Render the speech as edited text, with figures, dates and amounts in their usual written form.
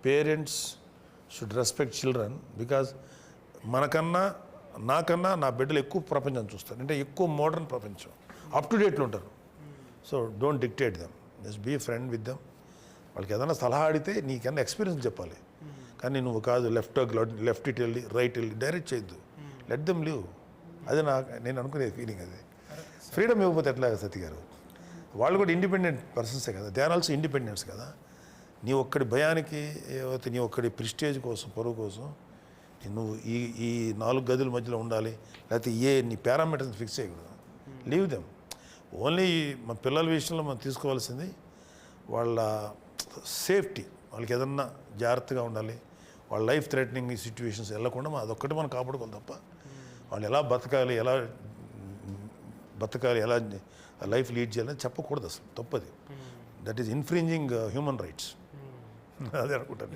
Parents should respect children because నాకన్నా నా బిడ్డలు ఎక్కువ ప్రపంచం చూస్తారు, అంటే ఎక్కువ మోడర్న్ ప్రపంచం, అప్ టు డేట్లో ఉంటారు. So don't dictate them, just be friend with them. వాళ్ళకి ఏదైనా సలహా అడిగితే నీకన్నా ఎక్స్పీరియన్స్ చెప్పాలి, కానీ నువ్వు కాదు లెఫ్ట్ ఇట్ వెళ్ళి రైట్ వెళ్ళి డైరెక్ట్ చేయొద్దు. Let them live. అది నేను అనుకునే ఫీలింగ్. అది ఫ్రీడమ్ ఇవ్వకపోతే ఎట్లా సతీ గారు? వాళ్ళు కూడా ఇండిపెండెంట్ పర్సన్సే కదా, దే ఆర్ ఆల్సో ఇండిపెండెన్స్ కదా. నీ ఒక్కడి భయానికి, నీ ఒక్కడి ప్రిస్టేజ్ కోసం, పరువు కోసం నువ్వు ఈ 4 గదుల మధ్యలో ఉండాలి, లేకపోతే నీ పారామీటర్స్ ఫిక్స్ చేయకూడదు. Leave them. ఓన్లీ మన పిల్లల విషయంలో మనం తీసుకోవాల్సింది వాళ్ళ సేఫ్టీ. వాళ్ళకి ఏదన్నా జాగ్రత్తగా ఉండాలి, వాళ్ళ లైఫ్ థ్రెటనింగ్ సిచ్యువేషన్స్ వెళ్ళకుండా అదొక్కటి మనం కాపాడుకోవాలి తప్ప వాళ్ళు ఎలా బతకాలి, ఎలా లైఫ్ లీడ్ చేయాలని చెప్పకూడదు. అసలు తప్పది. That is infringing human rights. అదే అనుకుంటాను.